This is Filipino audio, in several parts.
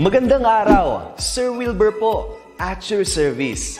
Magandang araw, Sir Wilbur po, at your service.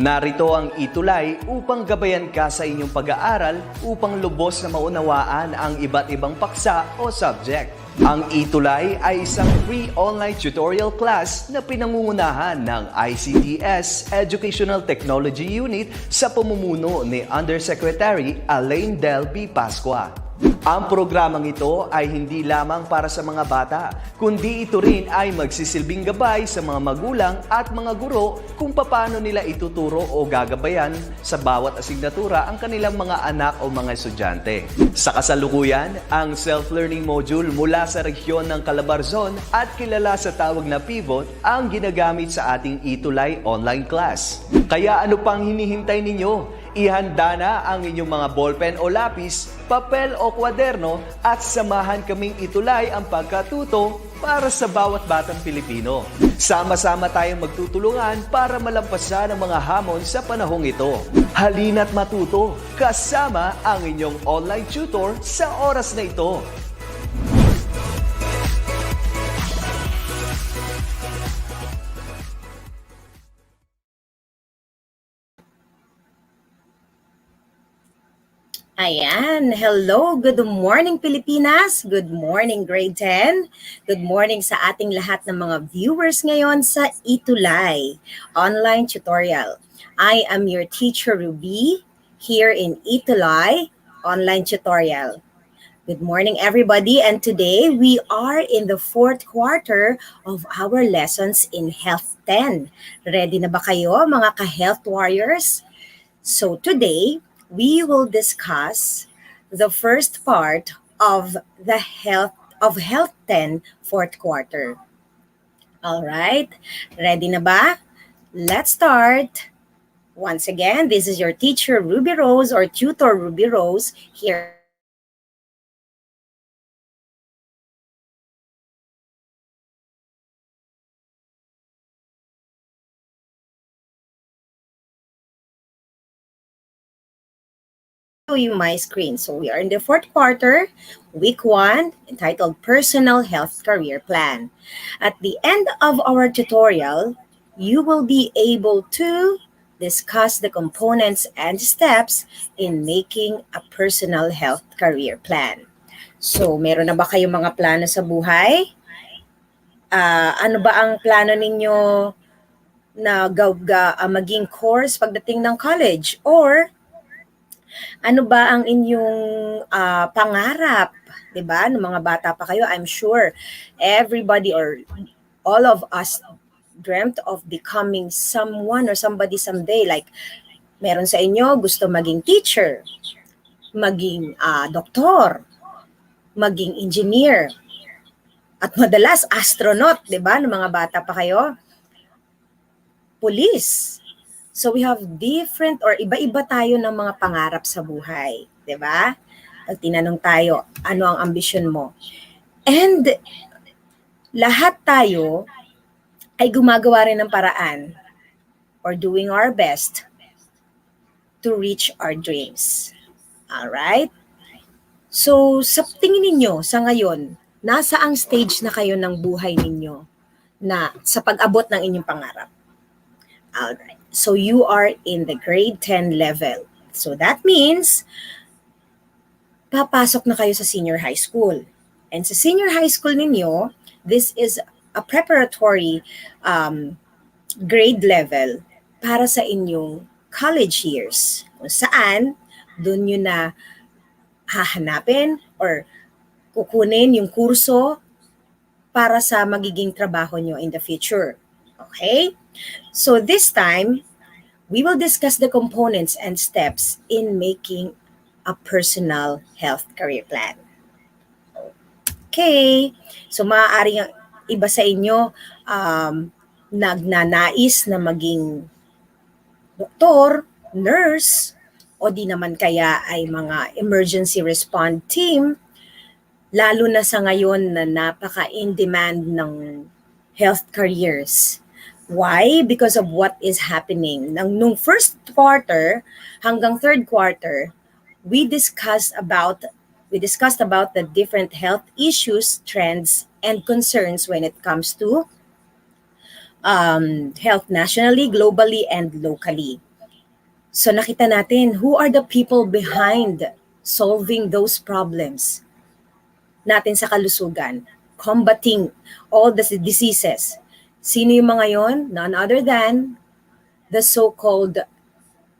Narito ang ETUlay upang gabayan ka sa inyong pag-aaral upang lubos na maunawaan ang iba't ibang paksa o subject. Ang ETUlay ay isang free online tutorial class na pinangungunahan ng DepEd Educational Technology Unit sa pamumuno ni Undersecretary Elaine Del B. Pascua. Ang programang ito ay hindi lamang para sa mga bata, kundi ito rin ay magsisilbing gabay sa mga magulang at mga guro kung paano nila ituturo o gagabayan sa bawat asignatura ang kanilang mga anak o mga estudyante. Sa kasalukuyan, ang self-learning module mula sa rehiyon ng Calabarzon at kilala sa tawag na pivot ang ginagamit sa ating ETUlay online class. Kaya ano pang hinihintay ninyo? Ihanda na ang inyong mga ballpen o lapis, papel o kwaderno at samahan kaming itulay ang pagkatuto para sa bawat batang Pilipino. Sama-sama tayong magtutulungan para malampasan ang mga hamon sa panahong ito. Halina't matuto kasama ang inyong online tutor sa oras na ito. Ayan, hello, good morning Pilipinas, good morning grade 10, good morning sa ating lahat ng mga viewers ngayon sa ETUlay online tutorial. I am your teacher Ruby here in ETUlay online tutorial. Good morning everybody, and today we are in the fourth quarter of our lessons in Health 10. Ready na ba kayo mga ka-health warriors? So today, we will discuss the first part of the Health 10 fourth quarter. All right, ready na ba? Let's start. Once again, this is your teacher Ruby Rose or tutor Ruby Rose here. You my screen. So we are in the fourth quarter, week 1, entitled Personal Health Career Plan. At the end of our tutorial, you will be able to discuss the components and steps in making a personal health career plan. So, meron na ba kayong mga plano sa buhay? Ano ba ang plano ninyo na maging course pagdating ng college? Or ano ba ang inyong pangarap, 'di ba? Ng mga bata pa kayo, I'm sure everybody or all of us dreamt of becoming someone or somebody someday. Like, meron sa inyo gusto maging teacher, maging doktor, maging engineer, at madalas astronaut, 'di ba? Ng mga bata pa kayo, police. So we have different or iba-iba tayo ng mga pangarap sa buhay, 'di ba? Pag tinanong tayo, ano ang ambisyon mo? And lahat tayo ay gumagawa rin ng paraan or doing our best to reach our dreams. All right? So sa tingin ninyo sa ngayon, nasa ang stage na kayo ng buhay ninyo na sa pag-abot ng inyong pangarap? All right. So you are in the grade 10 level. So that means, papasok na kayo sa senior high school. And sa senior high school ninyo, this is a preparatory grade level para sa inyong college years. Kung saan, doon nyo na hahanapin or kukunin yung kurso para sa magiging trabaho nyo in the future. Okay? So this time, we will discuss the components and steps in making a personal health career plan. Okay. So maaari yung iba sa inyo nagnanais na maging doktor, nurse, o di naman kaya ay mga emergency response team, lalo na sa ngayon na napaka-in-demand ng health careers. Why? Because of what is happening. Nung first quarter hanggang third quarter, we discussed about the different health issues, trends, and concerns when it comes to health nationally, globally, and locally. So nakita natin who are the people behind solving those problems natin sa kalusugan, combating all the diseases. Sino yung mga yon? None other than the so-called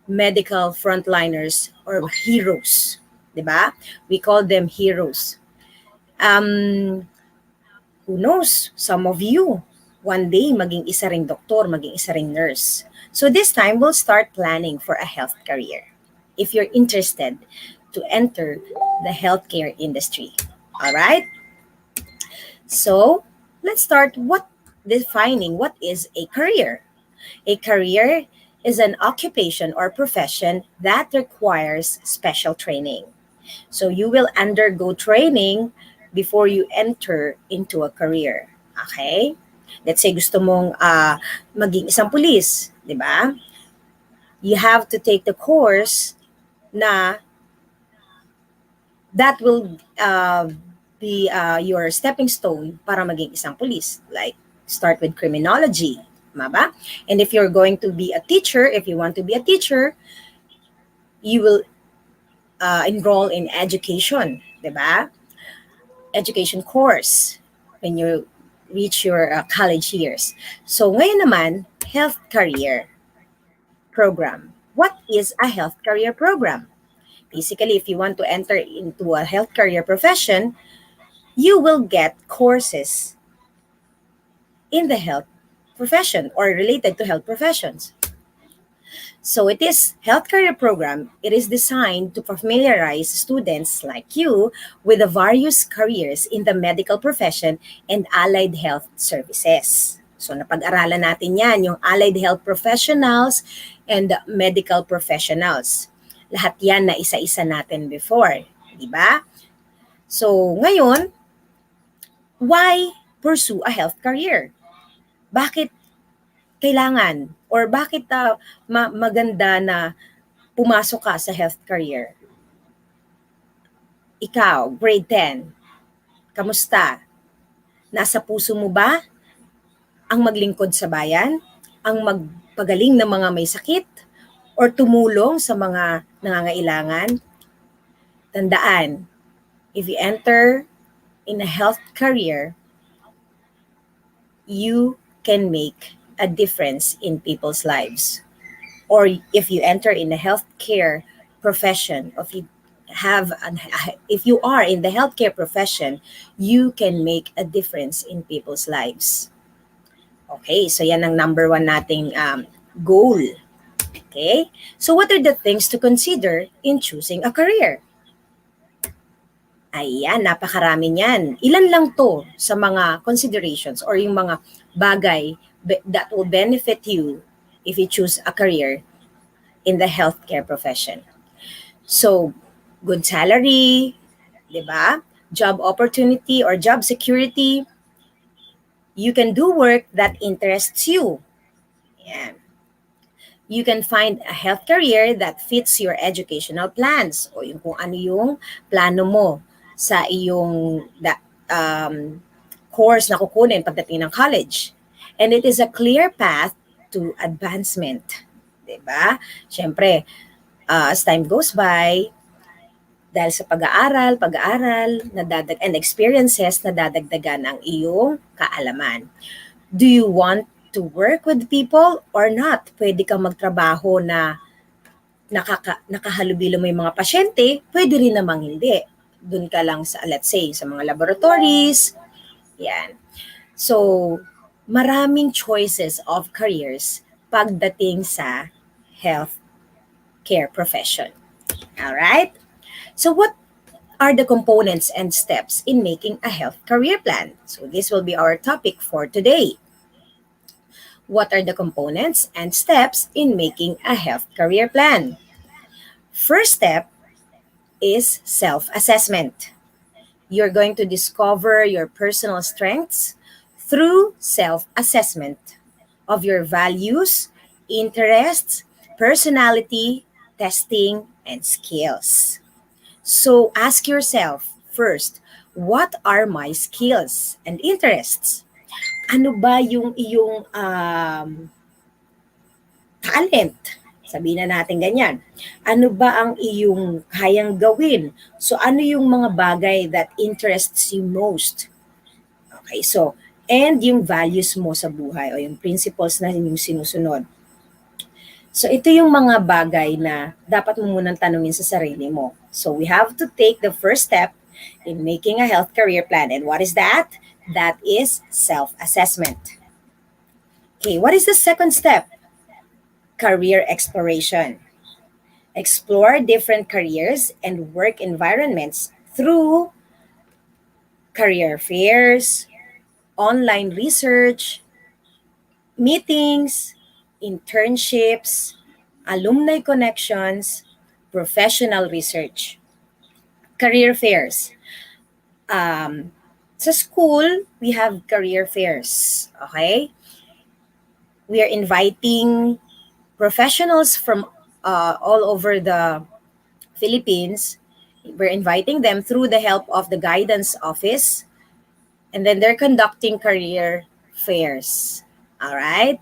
medical frontliners or heroes. Diba? We call them heroes. Um, who knows? Some of you, one day, maging isa ring doktor, maging isa ring nurse. So this time, we'll start planning for a health career. If you're interested to enter the healthcare industry. All right? So let's start defining what is a career. A career is an occupation or profession that requires special training. So you will undergo training before you enter into a career. Okay? Let's say gusto mong maging isang pulis, di ba? You have to take the course na that will be your stepping stone para maging isang pulis. Like, start with criminology. Tama ba? And if you're going to be a teacher, if you want to be a teacher, you will enroll in education, di ba? Education course when you reach your college years. So ngayon naman, health career program. What is a health career program? Basically, if you want to enter into a health career profession, you will get courses in the health profession or related to health professions. So it is health career program. It is designed to familiarize students like you with the various careers in the medical profession and allied health services. So napag-aralan natin yan, yung allied health professionals and medical professionals. Lahat yan na isa-isa natin before, di ba? So ngayon, why pursue a health career? Bakit kailangan or bakit maganda na pumasok ka sa health career? Ikaw, grade 10, kamusta? Nasa puso mo ba ang maglingkod sa bayan? Ang magpagaling ng mga may sakit? Or tumulong sa mga nangangailangan? Tandaan, if you enter in a health career, you can make a difference in people's lives. Or if you enter in a healthcare profession, if you are in the healthcare profession, you can make a difference in people's lives. Okay, so yan ang number one nating goal. Okay, so what are the things to consider in choosing a career? Ayan, napakarami niyan. Ilan lang to sa mga considerations or yung mga bagay that will benefit you if you choose a career in the healthcare profession. So, good salary, di ba? Job opportunity or job security. You can do work that interests you. Ayan. You can find a health career that fits your educational plans o yung kung ano yung plano mo sa iyong course na kukunin pagdating ng college. And it is a clear path to advancement. Diba? Siyempre, as time goes by, dahil sa pag-aaral, and experiences, nadadagdagan ang iyong kaalaman. Do you want to work with people or not? Pwede kang magtrabaho na nakahalubilo mo yung mga pasyente, pwede rin namang hindi. Doon ka lang sa, let's say, sa mga laboratories. Yan. So, maraming choices of careers pagdating sa health care profession. Alright? So, what are the components and steps in making a health career plan? So, this will be our topic for today. What are the components and steps in making a health career plan? First step is self-assessment. You're going to discover your personal strengths through self-assessment of your values, interests, personality, testing, and skills. So ask yourself first, what are my skills and interests? Ano ba yung iyong talent? Sabihin na natin ganyan. Ano ba ang iyong kayang gawin? So, ano yung mga bagay that interests you most? Okay, so, and yung values mo sa buhay o yung principles na yung sinusunod. So, ito yung mga bagay na dapat mo munang tanungin sa sarili mo. So, we have to take the first step in making a health career plan. And what is that? That is self-assessment. Okay, what is the second step? Career exploration. Explore different careers and work environments through career fairs, online research, meetings, internships, alumni connections, professional research. Career fairs. Sa school, we have career fairs. Okay? We are inviting professionals from all over the Philippines. We're inviting them through the help of the guidance office, and then they're conducting career fairs. All right?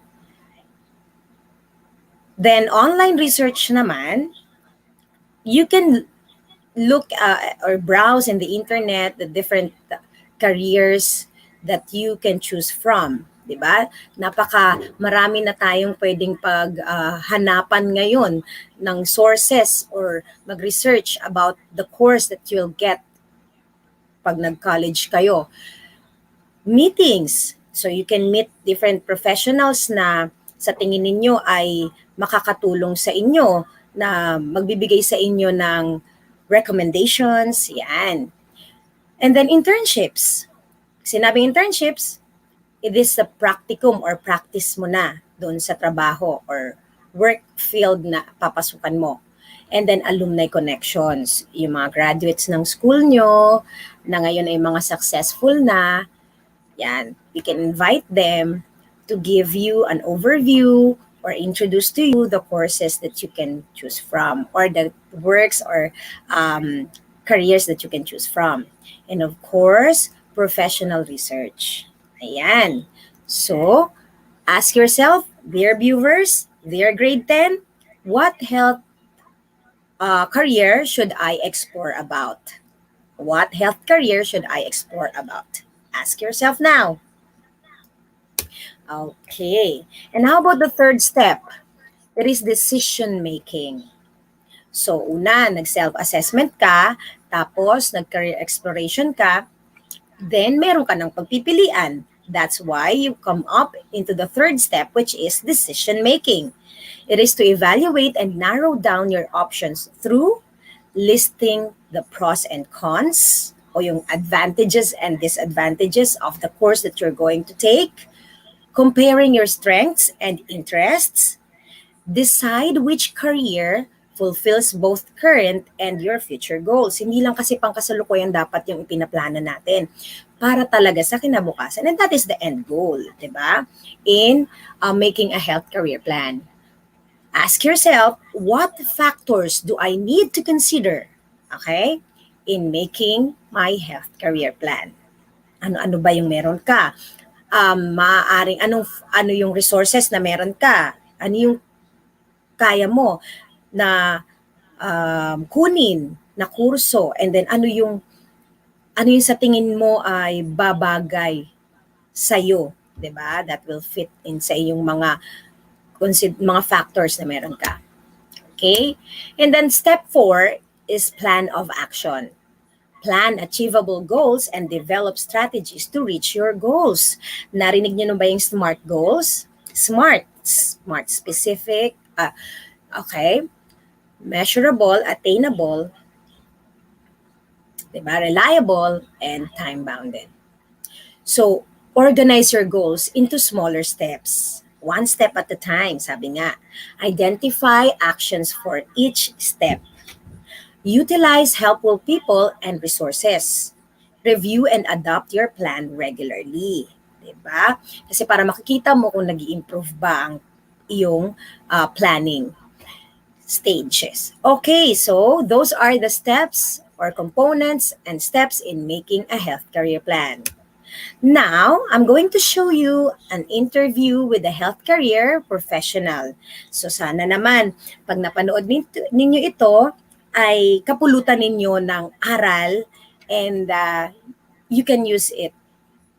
Then online research naman, you can look or browse in the internet the different careers that you can choose from. 'Di ba? Napaka marami na tayong pwedeng hanapan ngayon ng sources or mag-research about the course that you'll get pag nag-college kayo. Meetings. So you can meet different professionals na sa tingin ninyo ay makakatulong sa inyo, na magbibigay sa inyo ng recommendations. Yan. And then internships. Sinabing internships, it is the practicum or practice mo na doon sa trabaho or work field na papasukan mo. And then alumni connections, yung mga graduates ng school nyo na ngayon ay mga successful na, yan, we can invite them to give you an overview or introduce to you the courses that you can choose from or the works or careers that you can choose from. And of course, professional research. Ayan. So, ask yourself, dear viewers, dear grade 10, what health career should I explore about? What health career should I explore about? Ask yourself now. Okay. And how about the third step? It is decision making. So, una, nag-self-assessment ka, tapos nag-career exploration ka, then meron ka ng pagpipilian. That's why you come up into the third step, which is decision making. It is to evaluate and narrow down your options through listing the pros and cons o yung advantages and disadvantages of the course that you're going to take, comparing your strengths and interests, decide which career fulfills both current and your future goals. Hindi lang kasi pangkasalukuyan dapat yung ipinaplano natin para talaga sa kinabukasan. And that is the end goal, di ba? In making a health career plan. Ask yourself, what factors do I need to consider, okay, in making my health career plan? Ano-ano ba yung meron ka? Maaaring ano yung resources na meron ka? Ano yung kaya mo na kunin na kurso, and then ano yung sa tingin mo ay babagay sa iyo, 'di ba? That will fit in sa iyong mga factors na meron ka. Okay? And then step 4 is plan of action. Plan achievable goals and develop strategies to reach your goals. Narinig niyo na ba yung SMART goals? SMART specific, okay, measurable, attainable, diba? Reliable, and time-bounded. So, organize your goals into smaller steps. One step at a time, sabi nga. Identify actions for each step. Utilize helpful people and resources. Review and adopt your plan regularly. Diba? Kasi para makikita mo kung nag-i-improve ba ang iyong planning stages. Okay, so those are the steps or components and steps in making a health career plan. Now, I'm going to show you an interview with a health career professional. So sana naman, pag napanood ninyo ito, ay kapulutan ninyo ng aral and you can use it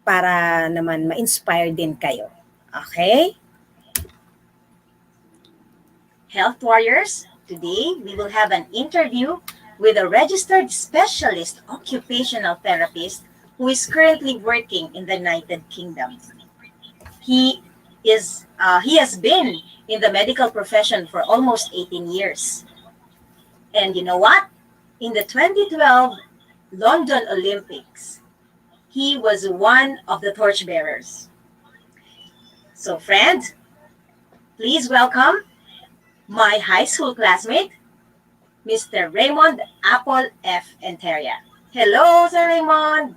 para naman ma-inspire din kayo. Okay? Health warriors, today we will have an interview with a registered specialist occupational therapist who is currently working in the United Kingdom. He has been in the medical profession for almost 18 years. And you know what? In the 2012 London Olympics, he was one of the torchbearers. So friends, please welcome my high school classmate, Mr. Raymond Apple F. Enteria. Hello, Sir Raymond!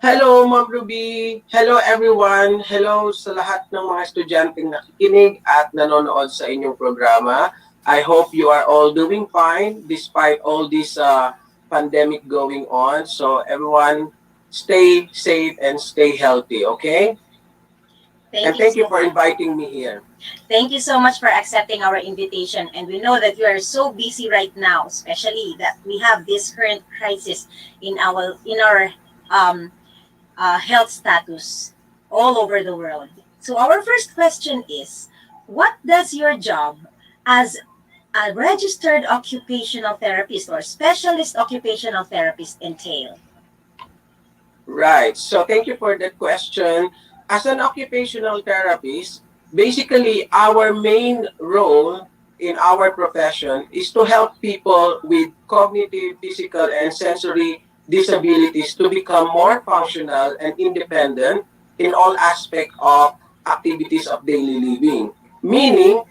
Hello, Ma'am Ruby. Hello, everyone. Hello sa lahat ng mga estudyanteng nakikinig at nanonood sa inyong programa. I hope you are all doing fine despite all this pandemic going on. So everyone, stay safe and stay healthy, okay? Thank you for inviting me here. Thank you so much for accepting our invitation. And we know that you are so busy right now, especially that we have this current crisis in our health status all over the world. So our first question is, what does your job as a registered occupational therapist or specialist occupational therapist entail? Right. So thank you for that question. As an occupational therapist, basically our main role in our profession is to help people with cognitive, physical, and sensory disabilities to become more functional and independent in all aspects of activities of daily living. Meaning,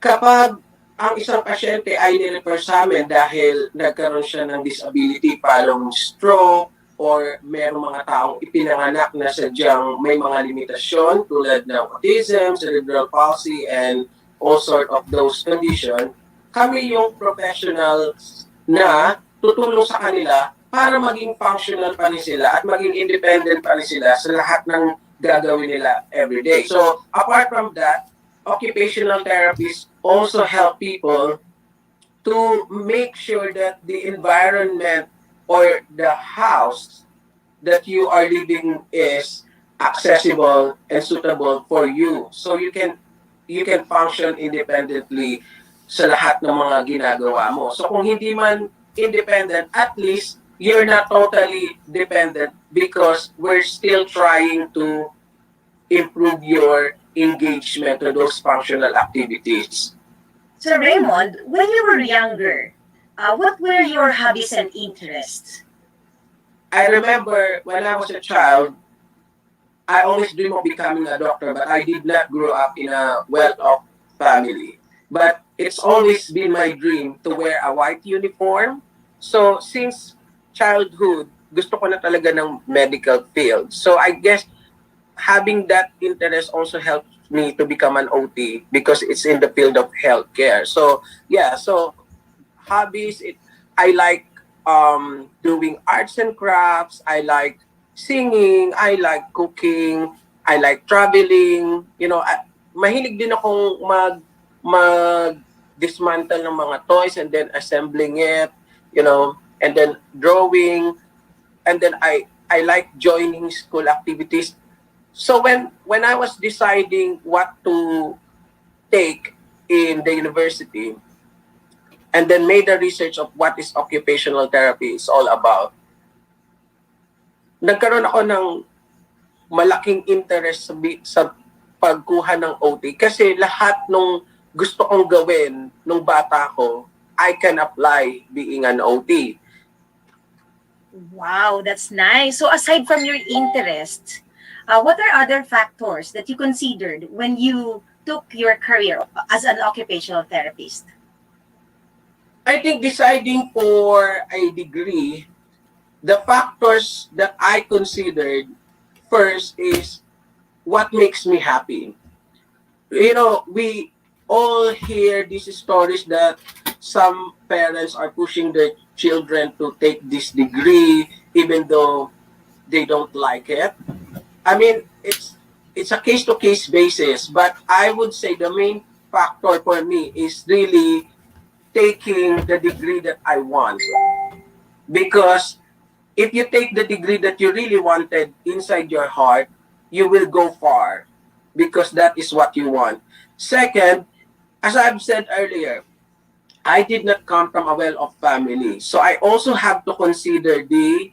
kapag ang isang pasyente ay nirefer sa amin dahil nagkaroon siya ng disability following stroke or merong mga taong ipinanganak na sadyang may mga limitasyon tulad ng autism, cerebral palsy, and all sort of those conditions, kami yung professionals na tutulong sa kanila para maging functional pa rin sila at maging independent pa rin sila sa lahat ng gagawin nila everyday. So, apart from that, occupational therapists also help people to make sure that the environment or the house that you are living is accessible and suitable for you. So you can function independently sa lahat ng mga ginagawa mo. So kung hindi man independent, at least you're not totally dependent because we're still trying to improve your engagement to those functional activities. So Raymond, when you were younger, what were your hobbies and interests? I remember when I was a child, I always dreamed of becoming a doctor, but I did not grow up in a well-off family. But it's always been my dream to wear a white uniform. So since childhood, gusto ko na talaga ng medical field. So I guess having that interest also helped me to become an OT because it's in the field of healthcare. So yeah, so hobbies, I like doing arts and crafts, I like singing, I like cooking, I like traveling. You know, mahilig din akong dismantle ng mga toys and then assembling it, you know, and then drawing, and then I like joining school activities. So when I was deciding what to take in the university, and then made a research of what is occupational therapy is all about, nagkaroon ako ng malaking interest sa pagkuha ng OT kasi lahat nung gusto kong gawin nung bata ko, I can apply being an OT. Wow, that's nice. So aside from your interest, what are other factors that you considered when you took your career as an occupational therapist? I think deciding for a degree, the factors that I considered first is what makes me happy. You know, we all hear these stories that some parents are pushing their children to take this degree, even though they don't like it. I mean, it's a case to case basis, but I would say the main factor for me is really taking the degree that I want, because if you take the degree that you really wanted inside your heart, you will go far because that is what you want. Second, as I've said earlier, I did not come from a well-off family. So I also have to consider the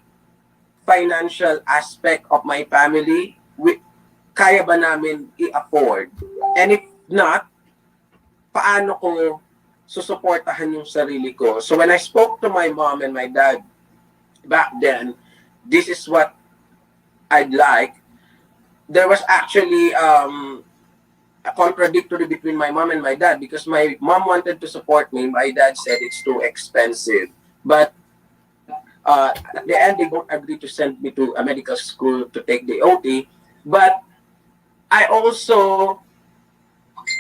financial aspect of my family. Kaya ba namin i-afford? And if not, paano ko susuportahan yung sarili ko? So when I spoke to my mom and my dad back then, this is what I'd like. There was actually a contradictory between my mom and my dad, because my mom wanted to support me. My dad said it's too expensive. But at the end, they both agreed to send me to a medical school to take the OT. But I also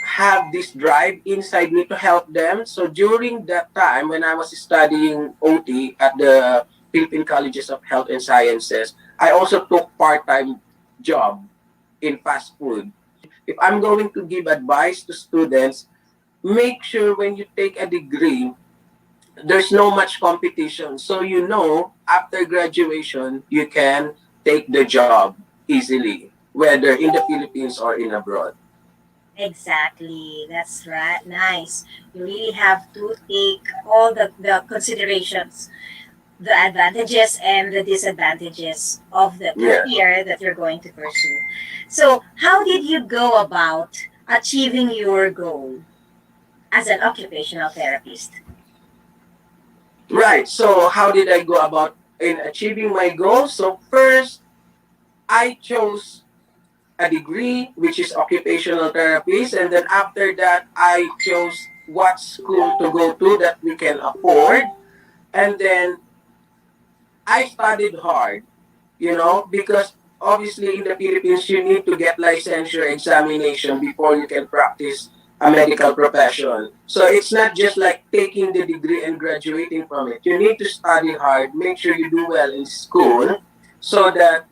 have this drive inside me to help them. So during that time, when I was studying OT at the Philippine Colleges of Health and Sciences, I also took part-time job in fast food. If I'm going to give advice to students, make sure when you take a degree, there's no much competition. So you know, after graduation, you can take the job easily, whether in the Philippines or in abroad. Exactly. That's right. Nice. You really have to take all the considerations, the advantages and the disadvantages of the Yeah. career that you're going to pursue. So, how did you go about achieving your goal as an occupational therapist? Right. So how did I go about in achieving my goal? So first, I chose a degree, which is occupational therapist. And then after that, I chose what school to go to that we can afford. And then I studied hard, because obviously in the Philippines, you need to get licensure examination before you can practice a medical profession. So it's not just like taking the degree and graduating from it. You need to study hard, make sure you do well in school, so that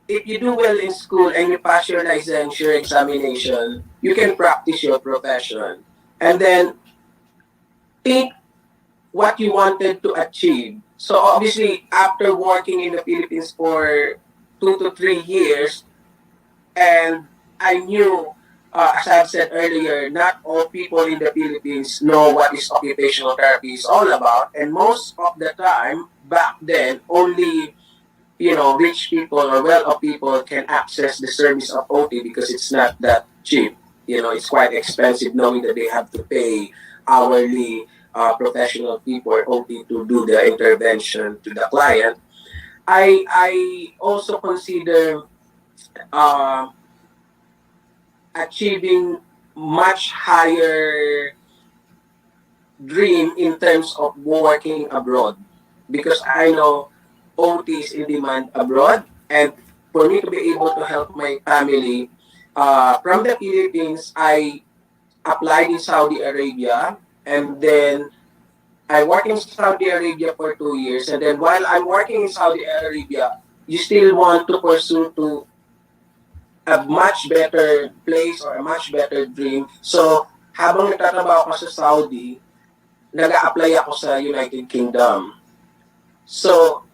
if you do well in school and you pass your licensure examination, you can practice your profession. And then think what you wanted to achieve. So obviously, after working in the Philippines for 2 to 3 years, and I knew, as I've said earlier, not all people in the Philippines know what is occupational therapy is all about, and most of the time back then, only rich people or well-off people can access the service of OT because it's not that cheap. It's quite expensive, knowing that they have to pay hourly professional fee for OT to do the intervention to the client. I also consider uh, achieving much higher dream in terms of working abroad, because I know OT is in demand abroad, and for me to be able to help my family from the Philippines, I applied in Saudi Arabia, and then I worked in Saudi Arabia for 2 years, and then while I'm working in Saudi Arabia, you still want to pursue to a much better place or a much better dream. So habang nagtatrabaho ako sa Saudi, nag-a-apply ako sa United Kingdom. So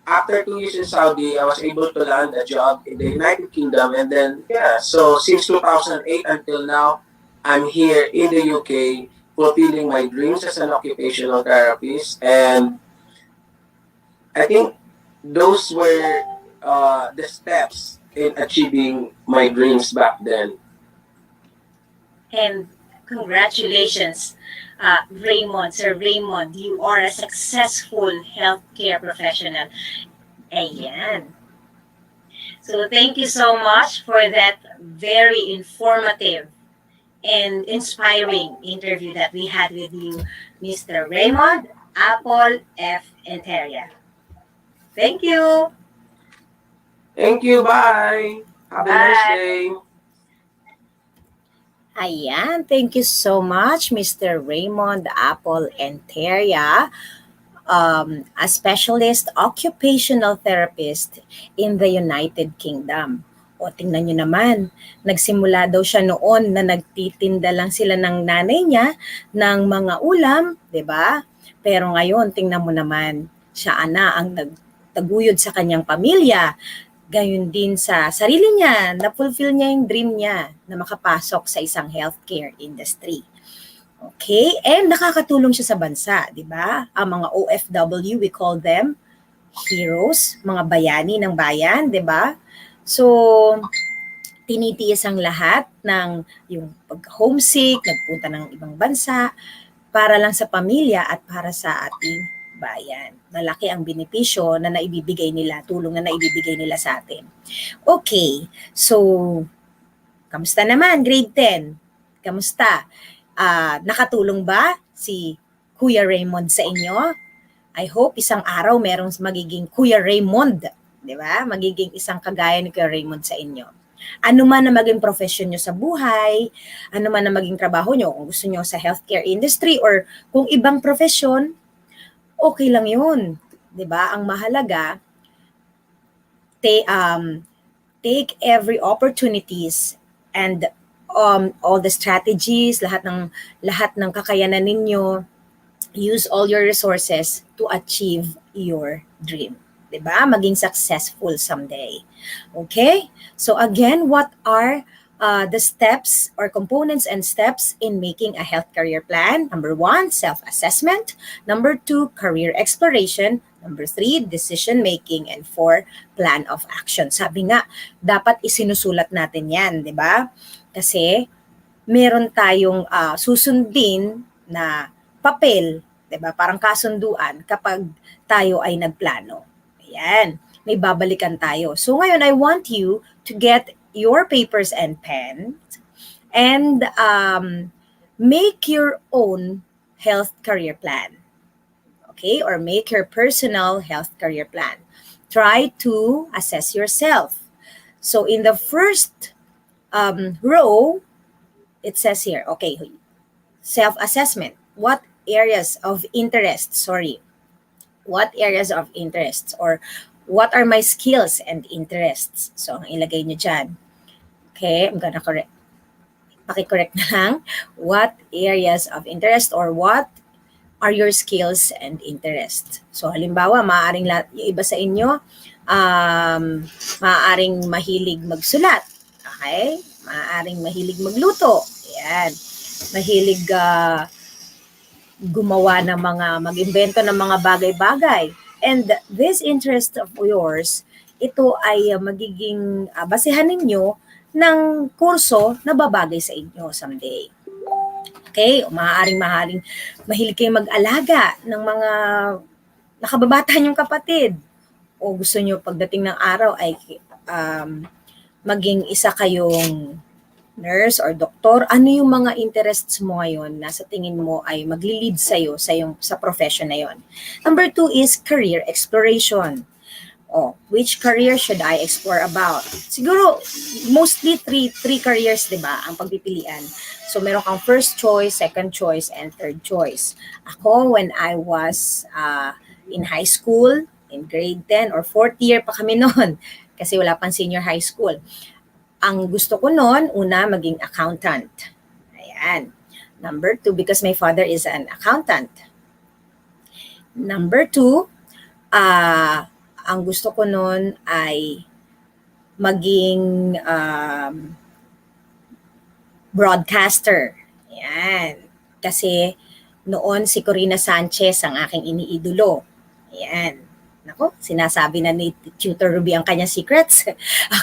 after 2 years in Saudi, I was able to land a job in the United Kingdom, and then so since 2008 until now, I'm here in the UK fulfilling my dreams as an occupational therapist, and I think those were the steps in achieving my dreams back then. And congratulations, Raymond. Sir Raymond, you are a successful healthcare professional. Ayan. So thank you so much for that very informative and inspiring interview that we had with you, Mr. Raymond Apple F. Interia. Thank you. Thank you. Bye. Have a nice Bye. day. Ayan, thank you so much, Mr. Raymond Apple and Teria. a specialist occupational therapist in the United Kingdom. O tingnan nyo naman, nagsimula daw siya noon na nagtitinda lang sila ng nanay niya ng mga ulam, 'di ba? Pero ngayon, tingnan mo naman, siya na ang nagtaguyod sa kanyang pamilya. Gayon din sa sarili niya, na-fulfill niya yung dream niya na makapasok sa isang healthcare industry. Okay? And nakakatulong siya sa bansa, di ba? Ang mga OFW, we call them heroes, mga bayani ng bayan, di ba? So, tinitiis ang lahat ng yung pag-homesick, nagpunta ng ibang bansa, para lang sa pamilya at para sa ating bayan. Malaki ang benepisyo na naibibigay nila, tulong na naibibigay nila sa atin. Okay, so, kamusta naman, grade 10? Kamusta? Nakatulong ba si Kuya Raymond sa inyo? I hope isang araw merong magiging Kuya Raymond, di ba? Magiging isang kagaya ni Kuya Raymond sa inyo. Ano man na maging profession nyo sa buhay, ano man na maging trabaho nyo, kung gusto nyo sa healthcare industry or kung ibang profession, okay lang yun. Di ba? Ang mahalaga, take every opportunities and all the strategies, lahat ng kakayanan ninyo, use all your resources to achieve your dream. 'Di ba? Maging successful someday. Okay? So again, what are the steps or components and steps in making a health career plan? Number 1, self-assessment. Number 2, career exploration. Number 3, decision making. And 4, plan of action. Sabi nga, dapat isinusulat natin yan, di ba? Kasi meron tayong susundin na papel, di ba? Parang kasunduan kapag tayo ay nagplano. Ayan, may babalikan tayo. So ngayon, I want you to get your papers and pen and make your own health career plan. Okay? Or make your personal health career plan. Try to assess yourself. So in the first row, it says here, okay, self-assessment. What areas of interest, what areas of interest or what are my skills and interests? So, ang ilagay nyo dyan. Okay, I'm gonna correct. Paki-correct na lang. What areas of interest or what are your skills and interests? So, halimbawa, maaaring yung iba sa inyo, maaaring mahilig magsulat. Okay? Maaaring mahilig magluto. Ayan. Mahilig gumawa ng mag-invento ng mga bagay-bagay. And this interest of yours, ito ay magiging basehan ninyo ng kurso na babagay sa inyo someday. Okay? Maaaring mahilig kayong mag-alaga ng mga nakababata niyong kapatid. O gusto nyo pagdating ng araw ay maging isa kayong nurse or doktor, ano yung mga interests mo ngayon na sa tingin mo ay magli-lead sa'yo sa profession na yon. Number 2 is career exploration. Which career should I explore about? Siguro, mostly three careers, di ba, ang pagpipilian. So, meron kang first choice, second choice, and third choice. Ako, when I was in high school, in grade 10 or 4th year pa kami noon, kasi wala pang senior high school. Ang gusto ko noon, una, maging accountant. Ayan. Number 2, because my father is an accountant. Number 2, ang gusto ko noon ay maging broadcaster. Ayan. Kasi noon si Corina Sanchez ang aking iniidolo. Ayan. Nako, sinasabi na ni Tutor Ruby ang kanyang secrets.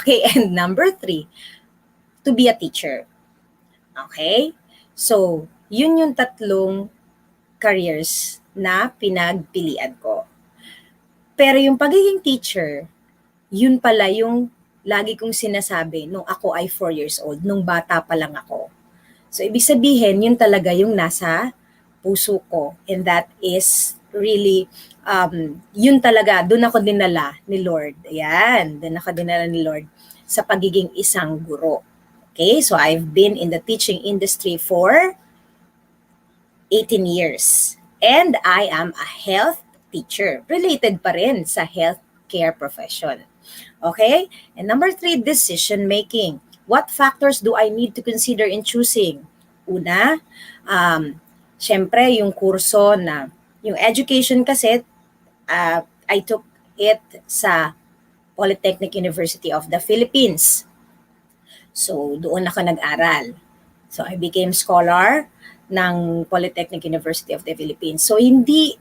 Okay, and number 3, to be a teacher. Okay? So, yun yung tatlong careers na pinagpilian ko. Pero yung pagiging teacher, yun pala yung lagi kong sinasabi nung ako ay 4 years old, nung bata pa lang ako. So, ibig sabihin, yun talaga yung nasa puso ko. And that is really yun talaga, doon ako dinala ni Lord. Ayan, doon ako dinala ni Lord sa pagiging isang guro. Okay, so I've been in the teaching industry for 18 years. And I am a health teacher. Related pa rin sa healthcare profession. Okay? And number 3, decision making. What factors do I need to consider in choosing? Una, syempre yung kurso na, yung education kasi, I took it sa Polytechnic University of the Philippines. So, doon ako nag-aral. So, I became scholar ng Polytechnic University of the Philippines. So, hindi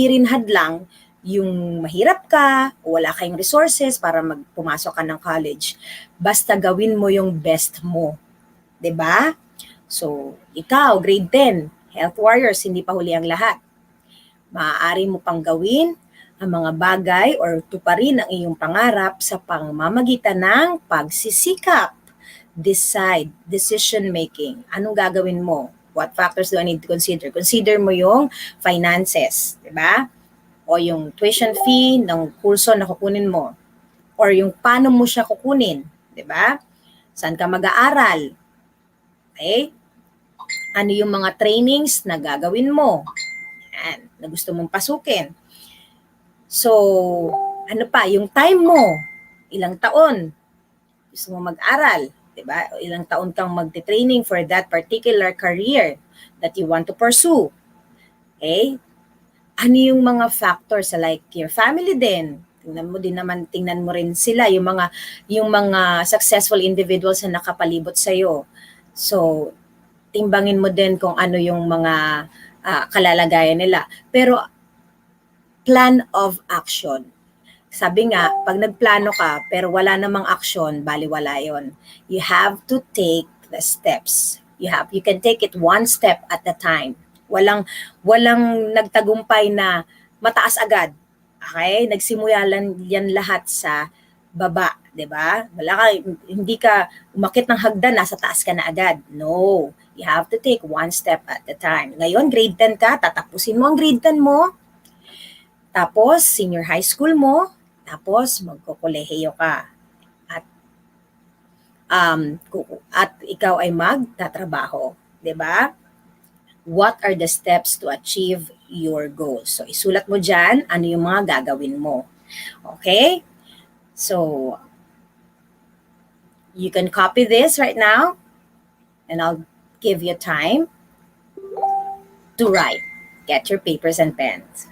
rin hadlang yung mahirap ka, o wala kayong resources para pumasok ka ng college. Basta gawin mo yung best mo. 'Di ba? So, ikaw, grade 10, Health Warriors, hindi pa huli ang lahat. Maaari mo pang gawin ang mga bagay or tuparin ang iyong pangarap sa pamamagitan ng pagsisikap. Decide, decision making. Anong gagawin mo? What factors do I need to consider? Consider mo yung finances, 'di ba? O yung tuition fee ng kurso na kukunin mo. Or yung paano mo siya kukunin, 'di ba? Saan ka mag-aaral? Okay? Ano yung mga trainings na gagawin mo? Yan, na gusto mong pasukin. So, ano pa, yung time mo, ilang taon gusto mo mag-aral, 'di ba? Ilang taon kang magte-training for that particular career that you want to pursue. Okay? Ano yung mga factors like your family din? Tingnan mo rin sila, yung mga successful individuals na nakapalibot sa iyo. So, timbangin mo din kung ano yung mga kalalagayan nila. Pero plan of action. Sabi nga, pag nagplano ka pero wala namang action, baliwala 'yon. You have to take the steps. You can take it one step at a time. Walang nagtagumpay na mataas agad. Okay? Nagsimulan yan lahat sa baba, 'di ba? Hindi ka umakit ng hagdan nasa taas ka na agad. No. You have to take one step at a time. Ngayon, grade 10 ka, tatapusin mo ang grade 10 mo. Tapos, senior high school mo. Tapos, magkokolehiyo ka. At ikaw ay magtatrabaho. 'Di ba? What are the steps to achieve your goals? So, isulat mo dyan ano yung mga gagawin mo. Okay? So, you can copy this right now and I'll give you time to write. Get your papers and pens.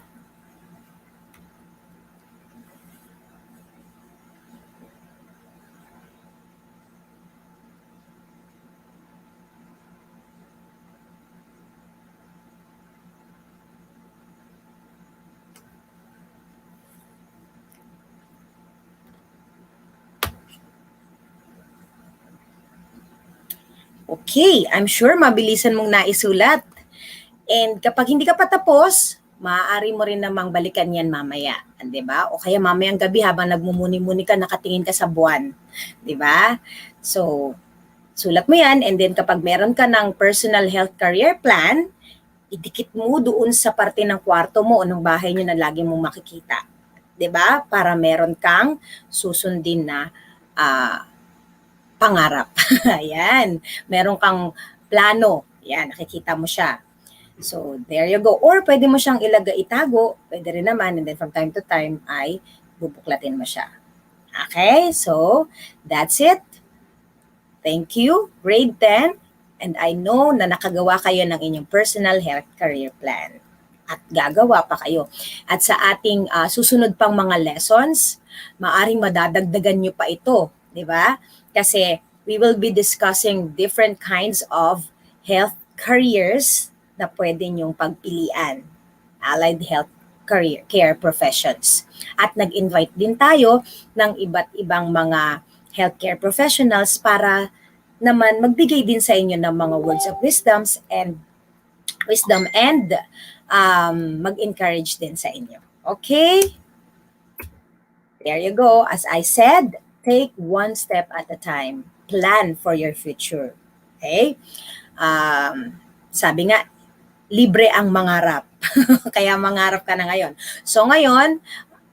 Okay, I'm sure mabilisan mong naisulat. And kapag hindi ka pa tapos, maaari mo rin namang balikan yan mamaya, 'di ba? O kaya mamayang gabi habang nagmumuni-muni ka, nakatingin ka sa buwan, 'di ba? So, sulat mo yan and then kapag meron ka ng personal health career plan, idikit mo doon sa parte ng kwarto mo o ng bahay niyo na lagi mong makikita. 'Di ba? Para meron kang susundin na pangarap. Ayan. Meron kang plano. Yan, nakikita mo siya. So, there you go. Or pwede mo siyang itago. Pwede rin naman. And then from time to time ay bubuklatin mo siya. Okay? So, that's it. Thank you. Grade 10. And I know na nakagawa kayo ng inyong personal health career plan. At gagawa pa kayo. At sa ating susunod pang mga lessons, maaring madadagdagan nyo pa ito. Di ba? Kasi we will be discussing different kinds of health careers na pwede nyong pagpilian. Allied health care professions. At nag-invite din tayo ng iba't ibang mga healthcare professionals para naman magbigay din sa inyo ng mga words of wisdom and mag-encourage din sa inyo. Okay? There you go. As I said, take one step at a time. Plan for your future. Okay? Sabi nga, libre ang mangarap. Kaya mangarap ka na ngayon. So ngayon,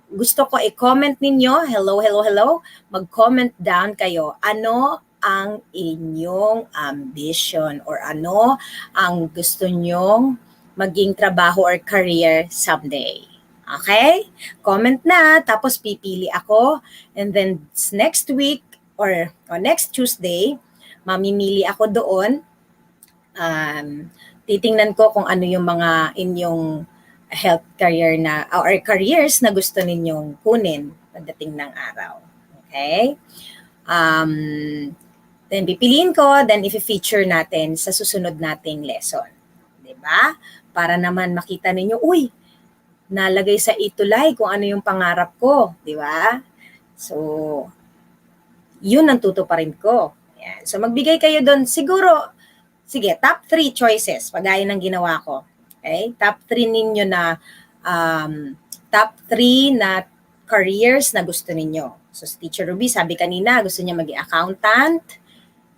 gusto ko i-comment ninyo, hello. Mag-comment down kayo. Ano ang inyong ambition or ano ang gusto nyong maging trabaho or career someday? Okay? Comment na, tapos pipili ako. And then next week or next Tuesday, mamimili ako doon. Titingnan ko kung ano yung mga inyong health career na or careers na gusto ninyong kunin pagdating ng araw. Okay? Then pipiliin ko, then i-feature natin sa susunod nating lesson. 'Di ba? Para naman makita ninyo, uy, nalagay sa ETUlay kung ano yung pangarap ko, 'di ba? So, yun ang tutuparin ko. Yan. So magbigay kayo doon siguro, sige, top 3 choices, pagaya ng ginawa ko. Okay? Top 3 ninyo na, top 3 na careers na gusto ninyo. So si Teacher Ruby, sabi kanina, gusto niya maging accountant,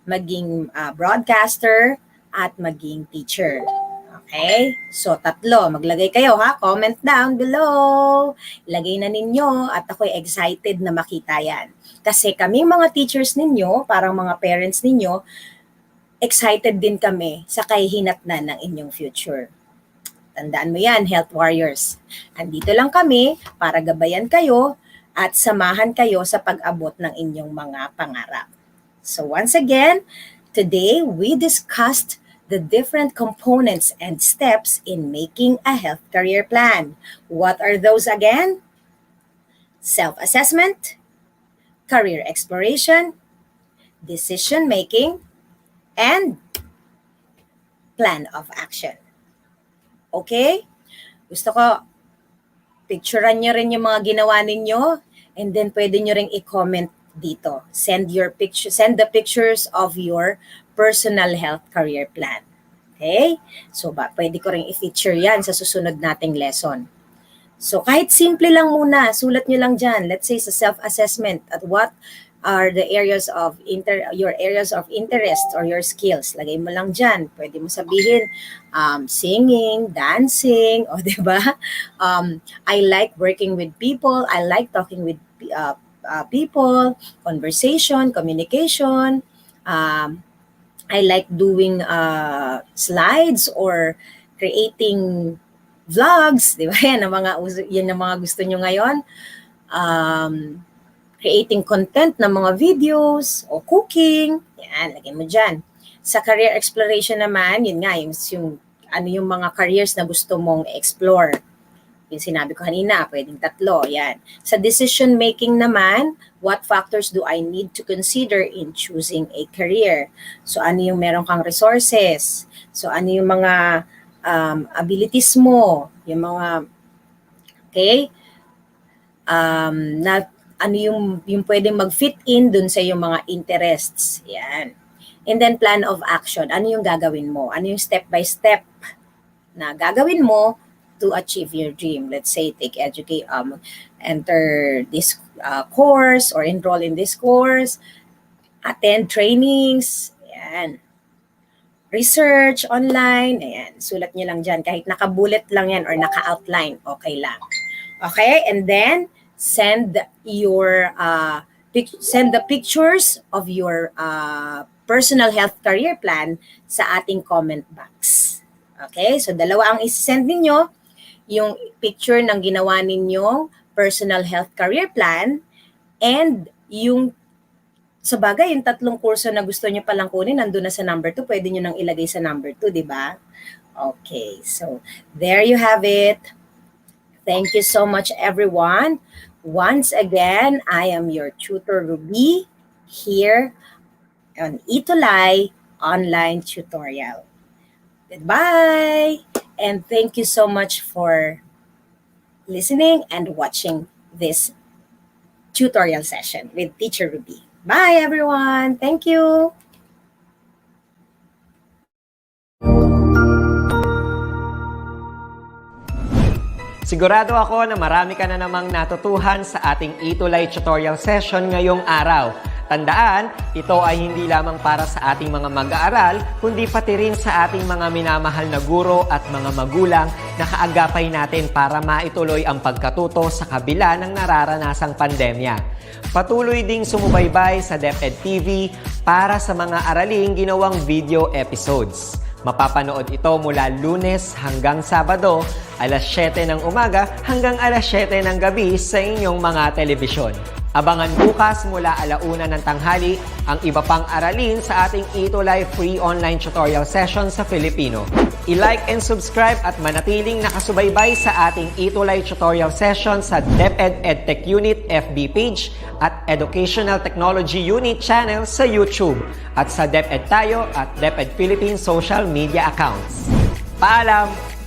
maging broadcaster, at maging teacher. Okay? So, 3. Maglagay kayo, ha? Comment down below. Ilagay na ninyo at ako'y excited na makita yan. Kasi kaming mga teachers ninyo, parang mga parents ninyo, excited din kami sa kahihinatnan ng inyong future. Tandaan mo yan, health warriors. Andito lang kami para gabayan kayo at samahan kayo sa pag-abot ng inyong mga pangarap. So once again, today we discussed the different components and steps in making a health career plan. What are those again? Self-assessment, career exploration, decision-making, and plan of action. Okay? Gusto ko, picturean nyo rin yung mga ginawa ninyo, and then pwede nyo rin i-comment dito. Send the pictures of your personal health career plan. Okay? So, pwede ko rin i-feature yan sa susunod nating lesson. So, kahit simple lang muna, sulat nyo lang dyan. Let's say sa self-assessment at what are the areas of your areas of interest or your skills. Lagay mo lang dyan. Pwede mo sabihin, singing, dancing, o diba? I like working with people. I like talking with people, conversation, communication. I like doing slides or creating vlogs, di ba? Yan ang mga gusto nyo ngayon. Creating content ng mga videos o cooking. Yan, lagyan mo dyan. Sa career exploration naman, yun nga, yung mga careers na gusto mong explore. Yung sinabi ko kanina, pwedeng 3. Yan. Sa decision making naman, what factors do I need to consider in choosing a career? So ano yung meron kang resources? So ano yung mga abilities mo? Yung mga, okay? Ano yung pwedeng mag-fit in dun sa yung mga interests. Yan. And then plan of action. Ano yung gagawin mo? Ano yung step by step na gagawin mo to achieve your dream? Let's say, enter this course or enroll in this course, attend trainings, ayan. Research online, ayan. Sulat nyo lang dyan. Kahit naka-bullet lang yan or naka-outline, okay lang. Okay, and then send the pictures of your personal health career plan sa ating comment box. Okay, so 2 ang isi-send ninyo. Yung picture ng ginawa ninyong personal health career plan and yung sa bagay, yung 3 kurso na gusto nyo palang kunin, nandun na sa number 2, pwede nyo nang ilagay sa number 2, di ba? Okay, so there you have it. Thank you so much, everyone. Once again, I am your tutor, Ruby, here on ETUlay Online Tutorial. Goodbye! And thank you so much for listening and watching this tutorial session with Teacher Ruby. Bye, everyone. Thank you. Sigurado ako na marami ka na namang natutuhan sa ating ETUlay tutorial session ngayong araw. Tandaan, ito ay hindi lamang para sa ating mga mag-aaral, kundi pati rin sa ating mga minamahal na guro at mga magulang na kaagapay natin para maituloy ang pagkatuto sa kabila ng nararanasang pandemya. Patuloy ding sumubaybay sa DepEd TV para sa mga araling ginawang video episodes. Mapapanood ito mula Lunes hanggang Sabado, alas 7 ng umaga hanggang alas 7 ng gabi sa inyong mga telebisyon. Abangan bukas mula alauna ng tanghali ang iba pang aralin sa ating ETUlay free online tutorial session sa Filipino. I-like and subscribe at manatiling nakasubaybay sa ating ETUlay tutorial session sa DepEd Edtech Unit FB page at Educational Technology Unit channel sa YouTube at sa DepEd Tayo at DepEd Philippines social media accounts. Paalam!